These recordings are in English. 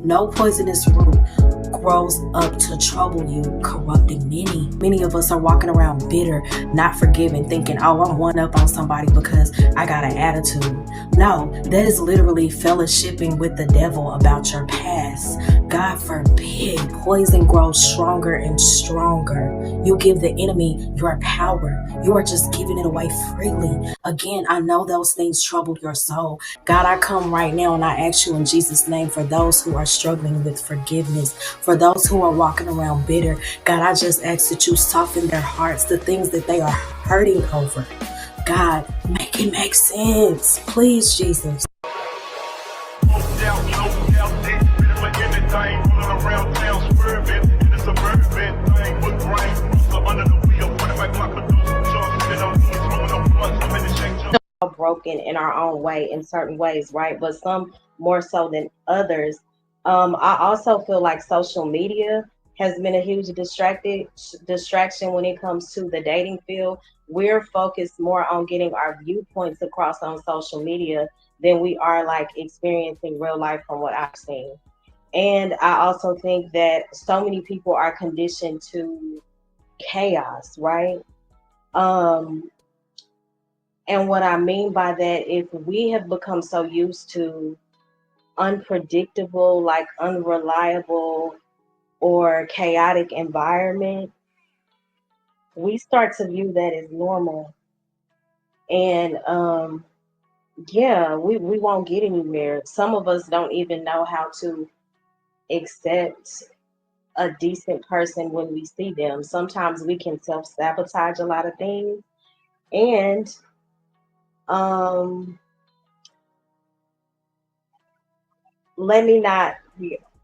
No poisonous root grows up to trouble you, corrupting many. Many of us are walking around bitter, not forgiving, thinking, oh, I'm one up on somebody because I got an attitude. No, that is literally fellowshipping with the devil about your past. God forbid. Poison grows stronger and stronger. You give the enemy your power. You are just giving it away freely. Again, I know those things troubled your soul. God, I come right now and I ask you in Jesus' name for those who are struggling with forgiveness, for those who are walking around bitter. God, I just ask that you soften their hearts, the things that they are hurting over. God, make it make sense. Please, Jesus. Broken in our own way in certain ways, right? But some more so than others. I also feel like social media has been a huge distraction when it comes to the dating field. We're focused more on getting our viewpoints across on social media than we are like experiencing real life from what I've seen. And I also think that so many people are conditioned to chaos, right? And what I mean by that is we have become so used to unpredictable, like unreliable or chaotic environment, we start to view that as normal. And we won't get anywhere. Some of us don't even know how to accept a decent person when we see them. Sometimes we can self-sabotage a lot of things. And let me not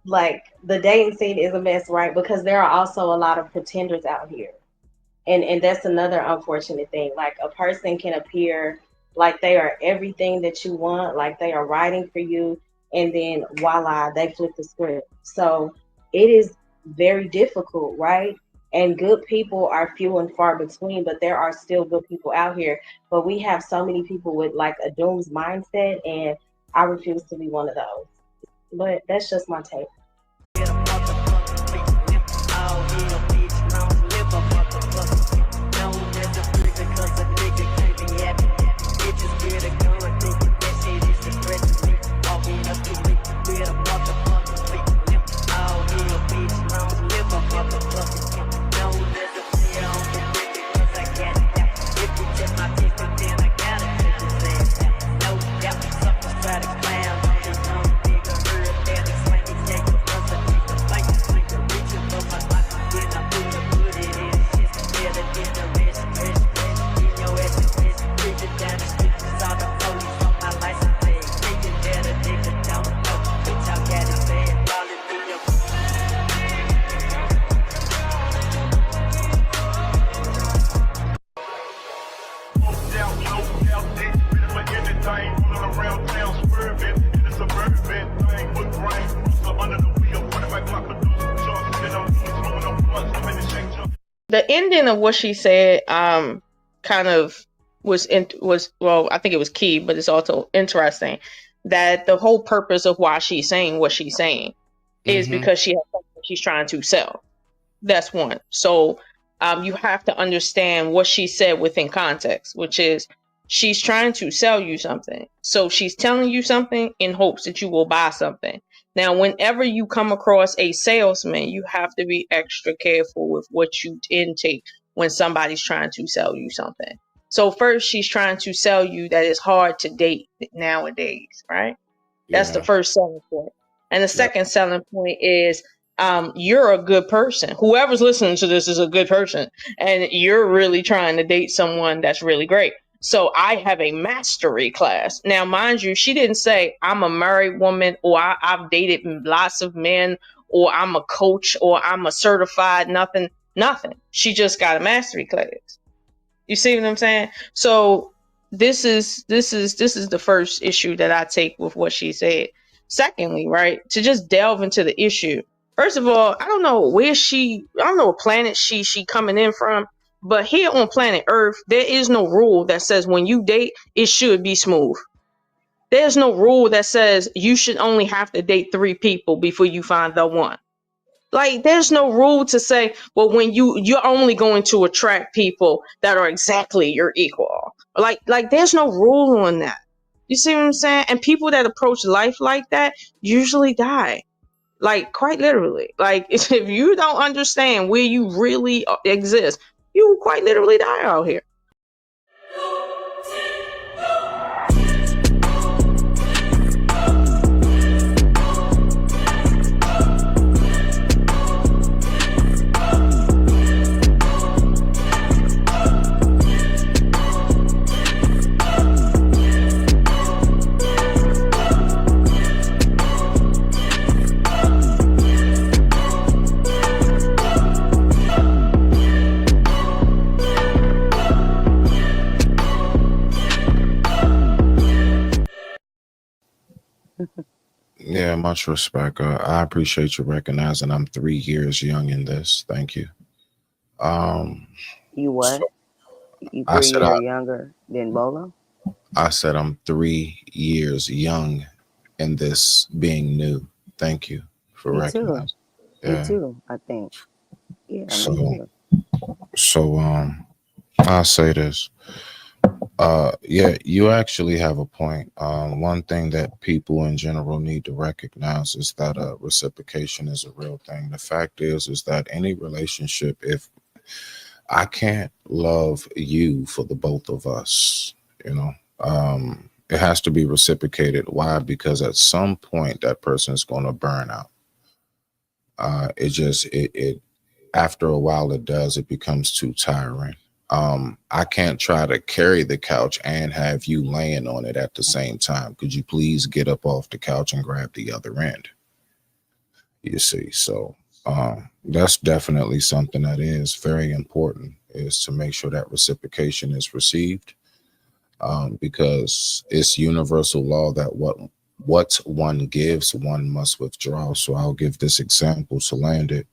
like the dating scene is a mess, right? Because there are also a lot of pretenders out here. And that's another unfortunate thing. Like a person can appear like they are everything that you want, like they are writing for you, and then voila, they flip the script. So it is very difficult, right? And good people are few and far between, but there are still good people out here. But we have so many people with like a dooms mindset, and I refuse to be one of those. But that's just my take. The ending of what she said kind of was well, I think it was key, but it's also interesting that the whole purpose of why she's saying what she's saying is because she has something she's trying to sell. That's one. So you have to understand what she said within context, which is she's trying to sell you something. So she's telling you something in hopes that you will buy something. Now, whenever you come across a salesman, you have to be extra careful with what you intake when somebody's trying to sell you something. So first, she's trying to sell you that it's hard to date nowadays, right? That's the first selling point. And the second selling point is you're a good person. Whoever's listening to this is a good person. And you're really trying to date someone that's really great. So I have a mastery class. Now, mind you, she didn't say I'm a married woman or I've dated lots of men or I'm a coach or I'm a certified nothing. She just got a mastery class. You see what I'm saying? So this is the first issue that I take with what she said. Secondly, right, to just delve into the issue. First of all, I don't know what planet she coming in from, but here on planet Earth, there is no rule that says when you date, it should be smooth. There's no rule that says you should only have to date 3 people before you find the one. Like, there's no rule to say, well, when you're only going to attract people that are exactly your equal. Like there's no rule on that. You see what I'm saying? And people that approach life like that usually die. Like, quite literally. Like, if you don't understand where you really exist, you will quite literally die out here. Yeah, much respect. I appreciate you recognizing I'm 3 years young in this. Thank you. Um, You what? so You I three said I, year younger than Bolo? I said I'm 3 years young in this being new. Thank you for Me too. recognizing. Me Yeah. too, I think. Yeah, me So too. I'll say this. Yeah, you actually have a point. One thing that people in general need to recognize is that reciprocation is a real thing. The fact is that any relationship, if I can't love you for the both of us, you know, it has to be reciprocated. Why? Because at some point that person is going to burn out. It after a while it does, it becomes too tiring. I can't try to carry the couch and have you laying on it at the same time. Could you please get up off the couch and grab the other end? You see, so that's definitely something that is very important, is to make sure that reciprocation is received, because it's universal law that what one gives, one must withdraw. So I'll give this example to land it.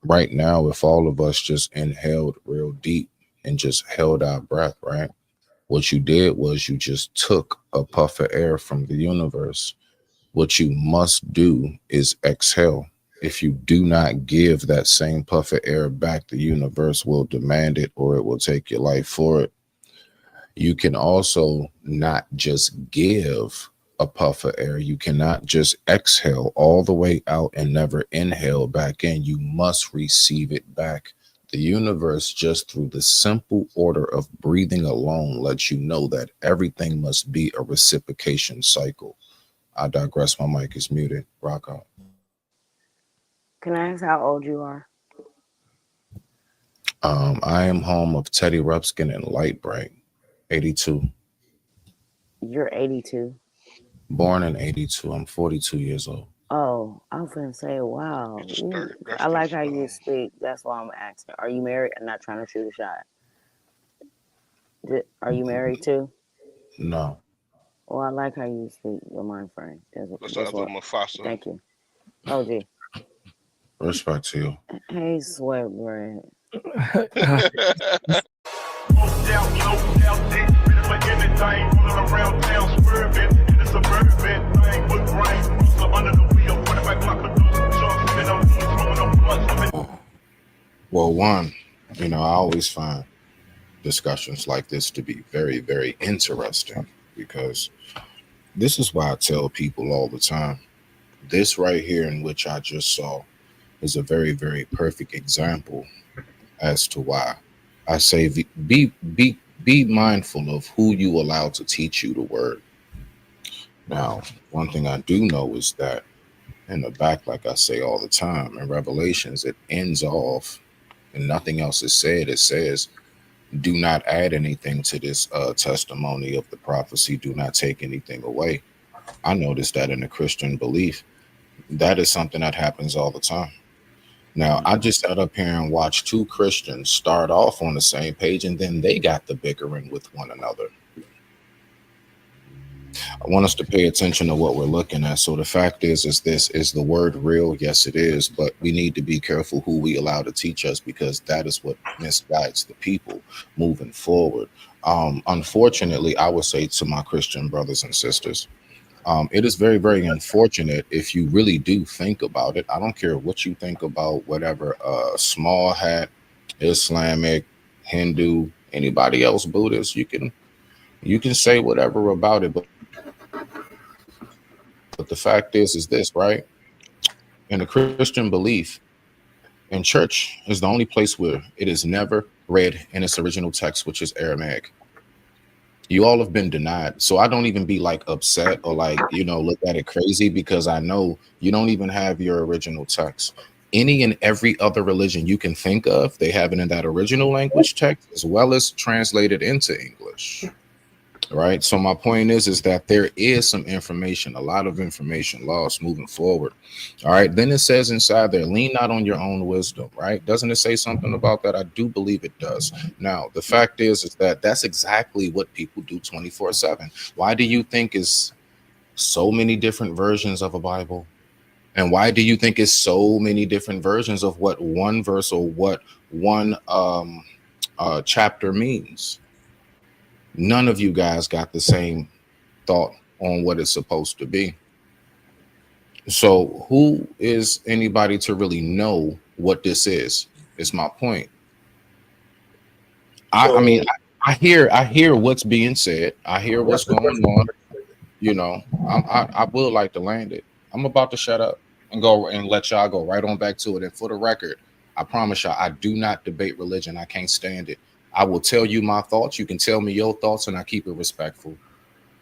Right now, if all of us just inhaled real deep and just held our breath, right? What you did was you just took a puff of air from the universe. What you must do is exhale. If you do not give that same puff of air back, the universe will demand it or it will take your life for it. You can also not just give a puff of air. You cannot just exhale all the way out and never inhale back in. You must receive it back. The universe, just through the simple order of breathing alone, lets you know that everything must be a reciprocation cycle. I digress. My mic is muted. Rock on. Can I ask how old you are? I am home of Teddy Ruxpin and Light Bright, 82. You're 82. Born in 82. I'm 42 years old. Oh, I was gonna say, wow. I like how you speak. That's why I'm asking. Are you married? I'm not trying to shoot a shot. Are you married too? No. Well, I like how you speak your mind frame. That's what. Mufasa? Thank you. Oh, gee. Respect to you. Hey, sweat bread. Well, one, I always find discussions like this to be very, very interesting, because this is why I tell people all the time. This right here, in which I just saw, is a very, very perfect example as to why I say be mindful of who you allow to teach you the word. Now, one thing I do know is that in the back, like I say all the time, in Revelations, it ends off and nothing else is said. It says, do not add anything to this testimony of the prophecy. Do not take anything away. I noticed that in the Christian belief, that is something that happens all the time. Now, I just sat up here and watched two Christians start off on the same page, and then they got the bickering with one another. I want us to pay attention to what we're looking at. So the fact is this is the word real? Yes, it is. But we need to be careful who we allow to teach us, because that is what misguides the people moving forward. Unfortunately, I would say to my Christian brothers and sisters, it is very, very unfortunate if you really do think about it. I don't care what you think about whatever small hat, Islamic, Hindu, anybody else, Buddhist. You can say whatever about it, but the fact is this, right? In the Christian belief, in church is the only place where it is never read in its original text, which is Aramaic. You all have been denied. So I don't even be like upset or like, look at it crazy, because I know you don't even have your original text. Any and every other religion you can think of, they have it in that original language text as well as translated into English. Right. So my point is that there is some information, a lot of information lost moving forward. All right. Then it says inside there, lean not on your own wisdom. Right. Doesn't it say something about that? I do believe it does. Now, the fact is that that's exactly what people do 24/7. Why do you think is so many different versions of a Bible? And why do you think it's so many different versions of what one verse or what one chapter means? None of you guys got the same thought on what it's supposed to be. So who is anybody to really know what this is my point. I mean, I hear what's being said. I hear what's going on. I would like to land it. I'm about to shut up and go and let y'all go right on back to it. And for the record, I promise y'all, I do not debate religion. I can't stand it. I will tell you my thoughts. You can tell me your thoughts, and I keep it respectful.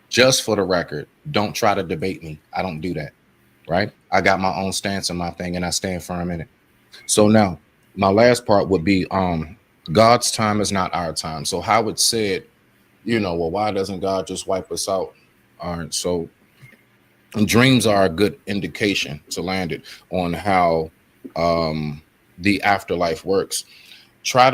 Just for the record, don't try to debate me. I don't do that, right? I got my own stance on my thing, and I stand firm in it. So now, my last part would be God's time is not our time. So Howard said, well, why doesn't God just wipe us out? All right, so dreams are a good indication to land it on how the afterlife works. Try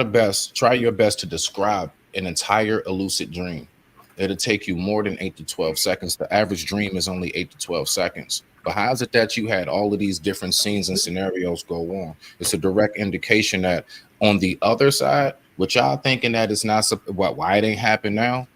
your best to describe an entire lucid dream. It'll take you more than 8 to 12 seconds. The average dream is only 8 to 12 seconds. But how is it that you had all of these different scenes and scenarios go on? It's a direct indication that on the other side, what y'all thinking that it's not, why it ain't happened now?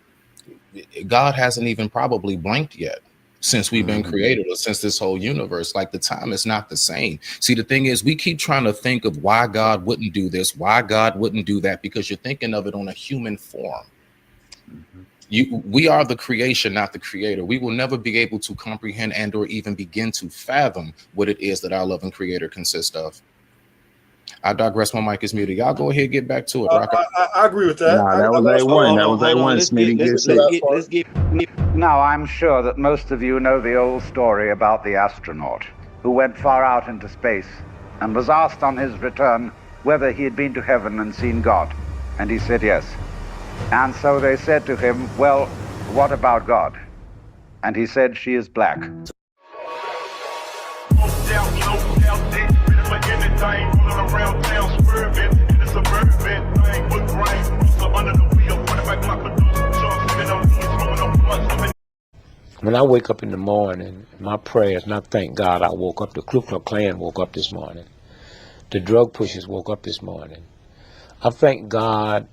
God hasn't even probably blinked yet since we've been created, or since this whole universe. Like, the time is not the same. See, the thing is, we keep trying to think of why God wouldn't do this, why God wouldn't do that, because you're thinking of it on a human form. We are the creation, not the creator. We will never be able to comprehend and or even begin to fathom what it is that our loving creator consists of. I digress. My mic is muted. Y'all go ahead, get back to it. I agree with that. Nah, that was A1. That was A1. Let's get. Now, I'm sure that most of you know the old story about the astronaut who went far out into space and was asked on his return whether he had been to heaven and seen God. And he said yes. And so they said to him, well, what about God? And he said, she is black. When I wake up in the morning, my prayers, and I thank God I woke up, the Ku Klux Klan woke up this morning. The drug pushers woke up this morning. I thank God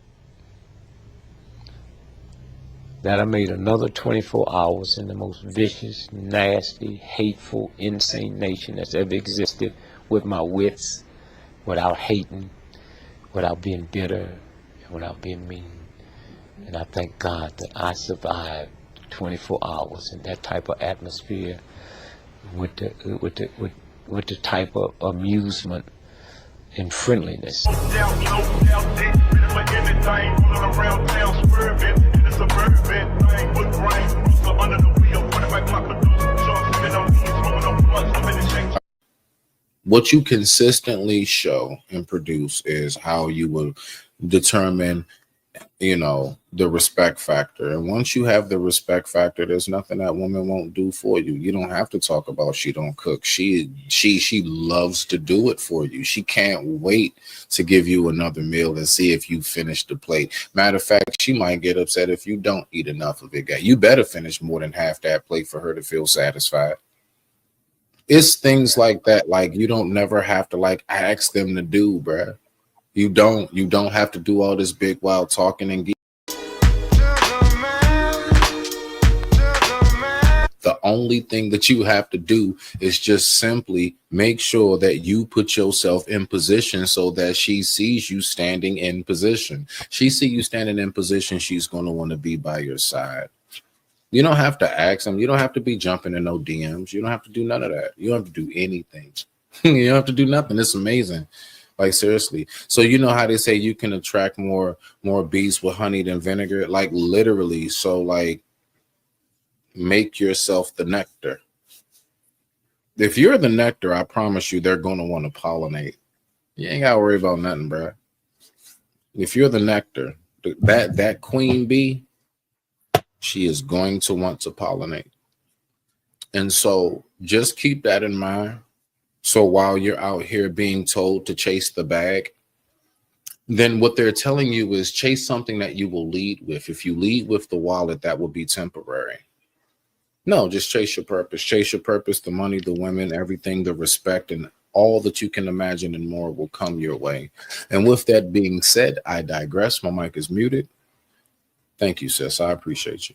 that I made another 24 hours in the most vicious, nasty, hateful, insane nation that's ever existed, with my wits, without hating, without being bitter, and without being mean. And I thank God that I survived 24 hours in that type of atmosphere, with the type of amusement and friendliness. What you consistently show and produce is how you will determine you know, the respect factor. And once you have the respect factor, there's nothing that woman won't do for you. You don't have to talk about she don't cook. She loves to do it for you. She can't wait to give you another meal and see if you finish the plate. Matter of fact, she might get upset if you don't eat enough of it. You better finish more than half that plate for her to feel satisfied. It's things like that. Like, you don't never have to like ask them to do, bruh. You don't have to do all this big wild talking and the only thing that you have to do is just simply make sure that you put yourself in position so that she sees you standing in position. She see you standing in position, she's going to want to be by your side. You don't have to ask them. You don't have to be jumping in no DMs. You don't have to do none of that. You don't have to do anything. You don't have to do nothing. It's amazing. Like, seriously. So you know how they say you can attract more bees with honey than vinegar? Like, literally. So like, make yourself the nectar. If you're the nectar, I promise you they're going to want to pollinate. You ain't got to worry about nothing, bro. If you're the nectar, that queen bee, she is going to want to pollinate. And so just keep that in mind. So while you're out here being told to chase the bag, then what they're telling you is chase something that you will lead with. If you lead with the wallet, that will be temporary. No, just chase your purpose. Chase your purpose, the money, the women, everything, the respect, and all that you can imagine and more will come your way. And with that being said, I digress. My mic is muted. Thank you, sis. I appreciate you.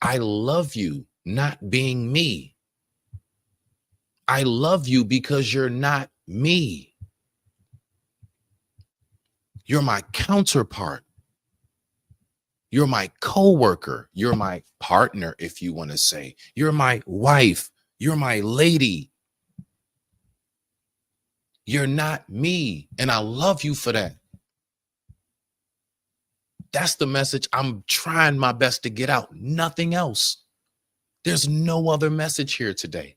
I love you not being me. I love you because you're not me. You're my counterpart. You're my coworker. You're my partner, if you want to say. You're my wife. You're my lady. You're not me. And I love you for that. That's the message I'm trying my best to get out. Nothing else. There's no other message here today.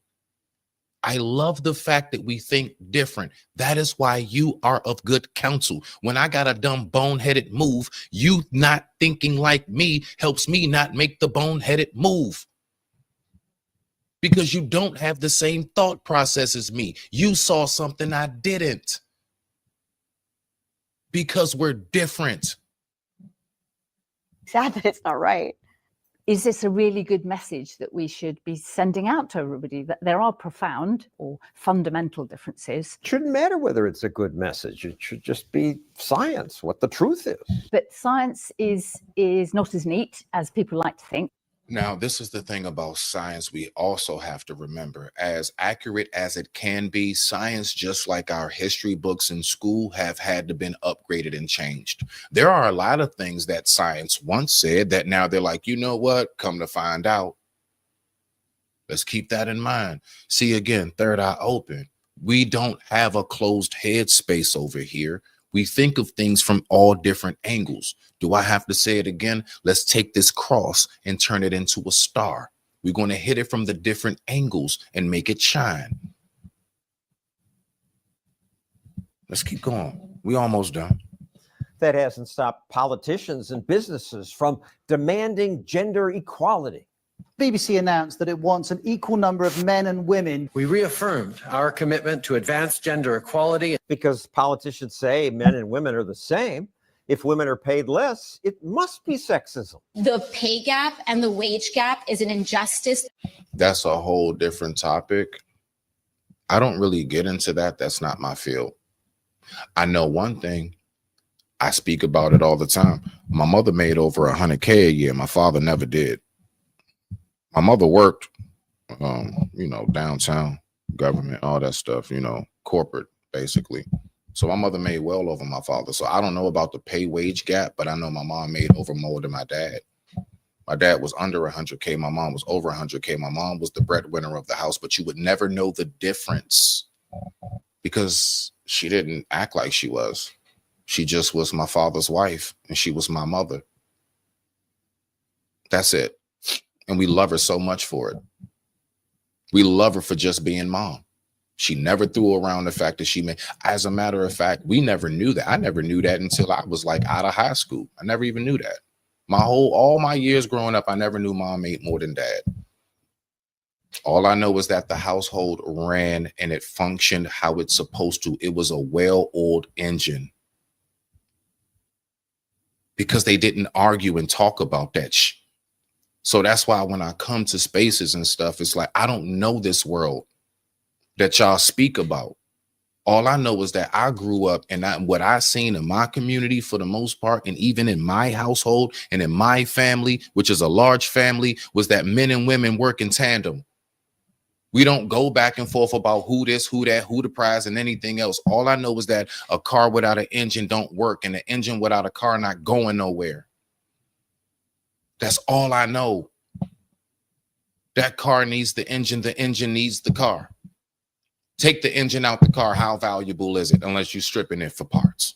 I love the fact that we think different. That is why you are of good counsel. When I got a dumb boneheaded move, you not thinking like me helps me not make the boneheaded move. Because you don't have the same thought process as me. You saw something I didn't. Because we're different. Sad that it's not right. Is this a really good message that we should be sending out to everybody, that there are profound or fundamental differences? It shouldn't matter whether it's a good message. It should just be science, what the truth is. But science is not as neat as people like to think. Now, this is the thing about science we also have to remember. As accurate as it can be, science, just like our history books in school, have had to been upgraded and changed. There are a lot of things that science once said that now they're like, you know what? Come to find out. Let's keep that in mind. See, again, third eye open. We don't have a closed head space over here. We think of things from all different angles. Do I have to say it again? Let's take this cross and turn it into a star. We're going to hit it from the different angles and make it shine. Let's keep going. We almost done. That hasn't stopped politicians and businesses from demanding gender equality. BBC announced that it wants an equal number of men and women. We reaffirmed our commitment to advance gender equality. Because politicians say men and women are the same. If women are paid less, it must be sexism. The pay gap and the wage gap is an injustice. That's a whole different topic. I don't really get into that. That's not my field. I know one thing. I speak about it all the time. My mother made over $100K a year. My father never did. My mother worked, downtown government, all that stuff, corporate, basically. So my mother made well over my father. So I don't know about the pay wage gap, but I know my mom made over more than my dad. My dad was under 100K. My mom was over 100K. My mom was the breadwinner of the house, but you would never know the difference because she didn't act like she was. She just was my father's wife, and she was my mother. That's it. And we love her so much for it. We love her for just being mom. She never threw around the fact that she made. As a matter of fact, we never knew that. I never knew that until I was like out of high school. I never even knew that. All my years growing up, I never knew mom made more than dad. All I know is that the household ran and it functioned how it's supposed to. It was a well-oiled engine because they didn't argue and talk about that shit. So that's why when I come to spaces and stuff, it's like, I don't know this world that y'all speak about. All I know is that I grew up and what I seen in my community for the most part, and even in my household and in my family, which is a large family, was that men and women work in tandem. We don't go back and forth about who this, who that, who the prize, and anything else. All I know is that a car without an engine don't work, and an engine without a car not going nowhere. That's all I know. That car needs the engine needs the car. Take the engine out the car, how valuable is it unless you're stripping it for parts?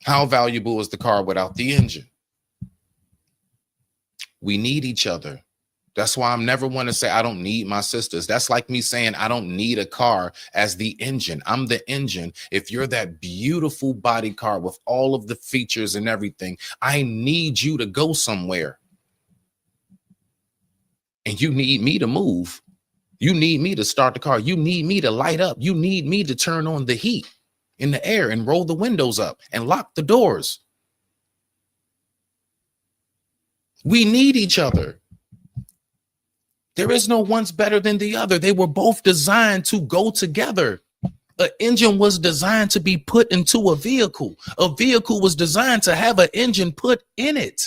How valuable is the car without the engine? We need each other. That's why I'm never one to say I don't need my sisters. That's like me saying I don't need a car as the engine. I'm the engine. If you're that beautiful body car with all of the features and everything, I need you to go somewhere. And you need me to move. You need me to start the car. You need me to light up. You need me to turn on the heat in the air and roll the windows up and lock the doors. We need each other. There is no one's better than the other. They were both designed to go together. An engine was designed to be put into a vehicle. A vehicle was designed to have an engine put in it.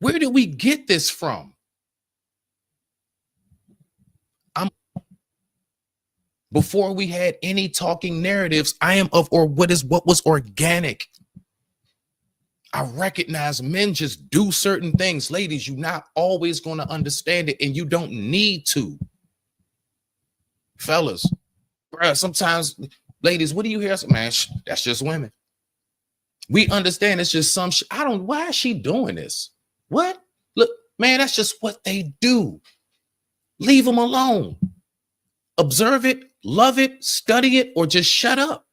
Where did we get this from? Before we had any talking narratives, I am of what was organic. I recognize men just do certain things. Ladies, you're not always going to understand it, and you don't need to. Fellas, bruh, sometimes, ladies, what do you hear? Man, that's just women. We understand it's just some why is she doing this? What? Look, man, that's just what they do. Leave them alone. Observe it, love it, study it, or just shut up.